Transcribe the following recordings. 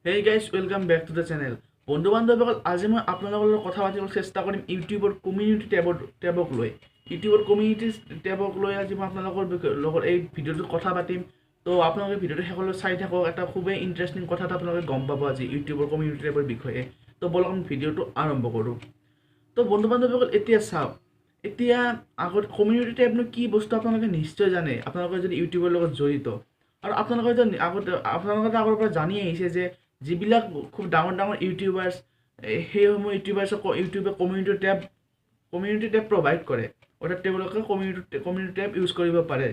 Hey guys, welcome back to the channel. বন্ধু বান্ধৱীসকল আজি মই আপোনালোকৰ লগত কথা পাতিবলৈ চেষ্টা কৰিম ইউটিউবৰ কমিউনিটি টেবক লৈ। ইউটিউবৰ কমিউনিটি টেবক লৈ আজি মই আপোনালোকৰ লগত এই ভিডিঅ'টোত কথা পাতিম। তো আপোনালোকে ভিডিঅ'টো শেষলৈ চাই থাকক, এটা খুবেই ইণ্টাৰেষ্টিং কথা এটা আপোনালোকে গম পাব আজি ইউটিউবৰ কমিউনিটি টেবৰ বিষয়ে। তো বলক আমি ভিডিঅ'টো আৰম্ভ কৰোঁ। তো বন্ধু বান্ধৱীসকল এতিয়া চাওক, এতিয়া আগত কমিউনিটি টেবনো কি বস্তু আপোনালোকে নিশ্চয় জানে, আপোনালোকে যদি ইউটিউবৰ লগত জড়িত। আৰু আপোনালোকে আগৰ পৰা জানি আহিছে যে যিবিলাক খুব ডাঙৰ ডাঙৰ ইউটিউবাৰ্ছ, সেইসমূহ ইউটিউবে কমিউনিটি টেব প্ৰভাইড কৰে। অৰ্থাৎ তেওঁলোকে কমিউনিটি টেব ইউজ কৰিব পাৰে,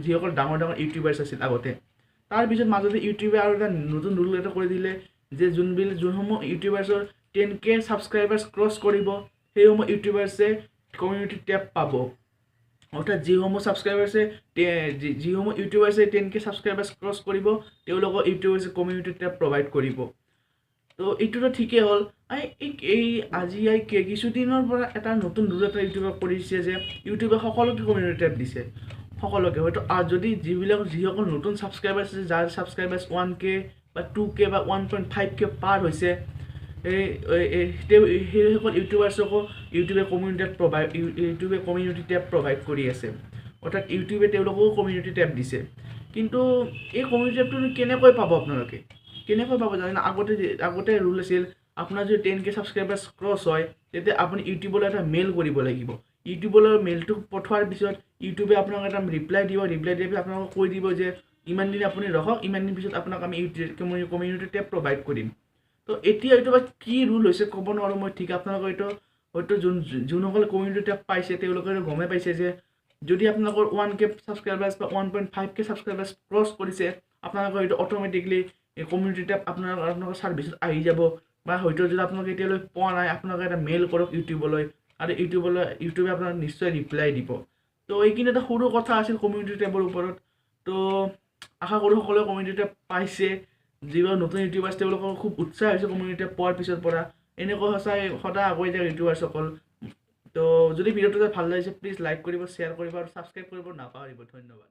যিসকল ডাঙৰ ডাঙৰ ইউটিউবাৰ্ছ আছিল আগতে। তাৰপিছত মাজতে ইউটিউবে আৰু এটা নতুন ৰুল এটা কৰি দিলে যে যোনসমূহ ইউটিউবাৰ্ছৰ 10K ছাবস্ক্ৰাইবাৰ্ছ ক্ৰছ কৰিব, সেইসমূহ ইউটিউবাৰ্ছে কমিউনিটি টেব পাব। অৰ্থাৎ যিসমূহ ইউটিউবাৰ্ছে 10K ছাবস্ক্ৰাইবাৰ্ছ ক্ৰছ কৰিব, তেওঁলোকৰ ইউটিউবাৰ্ছে কমিউনিটি টেব প্ৰভাইড কৰিব। তো এইটোতো ঠিকেই হ'ল। আজি কিছুদিনৰ পৰা এটা নতুন ৰুল এটা ইউটিউবে কৰিছে যে ইউটিউবে সকলোকে কমিউনিটি টেব দিছে, সকলোকে। হয়তো যদি যিসকল নতুন ছাবস্ক্ৰাইবাৰ্ছ আছে, যাৰ ছাবস্ক্ৰাইবাৰ্ছ 1K বা 2K বা 1.5K পাৰ হৈছে, সেইসকল ইউটিউবাৰ্ছকো ইউটিউবে কমিউনিটি টেব প্ৰভাইড কৰি আছে। অৰ্থাৎ ইউটিউবে তেওঁলোককো কমিউনিটি টেব দিছে। কিন্তু এই কমিউনিটি টেবটো কেনেকৈ পাব আপোনালোকে? কেনেকৈ পাব জানে? আগতে ৰুল আছিল, আপোনাৰ যদি 10K ছাবস্ক্ৰাইবাৰ্ছ ক্ৰছ হয়, তেতিয়া আপুনি ইউটিউবলৈ এটা মেইল কৰিব লাগিব। ইউটিউবলৈ মেইলটো পঠোৱাৰ পিছত ইউটিউবে আপোনাক এটা ৰিপ্লাই দিব। ৰিপ্লাই দিয়াৰ পিছত আপোনালোকক কৈ দিব যে ইমান দিন আপুনি ৰখক, ইমান দিন পিছত আপোনাক আমি কমিউনিটি টেব প্ৰভাইড কৰিম। তো এতিয়া এইটো বা কি ৰুল হৈছে ক'ব নোৱাৰোঁ মই ঠিক। আপোনালোকৰ হয়তো যোনসকলে কমিউনিটি টেব পাইছে তেওঁলোকে গমেই পাইছে যে যদি আপোনালোকৰ 1K ছাবস্ক্ৰাইবাৰ্ছ বা 1.5K ছাবস্ক্ৰাইবাৰ্ছ ক্ৰছ কৰিছে, আপোনালোকৰ হয়তো অট'মেটিকলি কমিউনিটি টেব আপোনালোকৰ ছাৰ্ভিচত আহি যাব। বা হয়তো যদি আপোনালোকে এতিয়ালৈ পোৱা নাই, আপোনালোকে এটা মেইল কৰক ইউটিউবলৈ, আৰু ইউটিউবে আপোনাক নিশ্চয় ৰিপ্লাই দিব। তো এইখিনি এটা সৰু কথা আছিল কমিউনিটি টেবৰ ওপৰত। তো আশা কৰোঁ সকলোৱে কমিউনিটি টেব পাইছে। যিবোৰ নতুন ইউটিউবাৰ্ছ তেওঁলোকৰ খুব উৎসাহ হৈছে কমিউনিটি টেব পোৱাৰ পিছৰ পৰা। এনেকৈ সদায় আগুৱাই যায় ইউটিউবাৰ্ছসকল। তো যদি ভিডিঅ'টো ভাল লাগিছে প্লিজ লাইক কৰিব, শ্বেয়াৰ কৰিব আৰু ছাবস্ক্ৰাইব কৰিব নাপাহৰিব। ধন্যবাদ।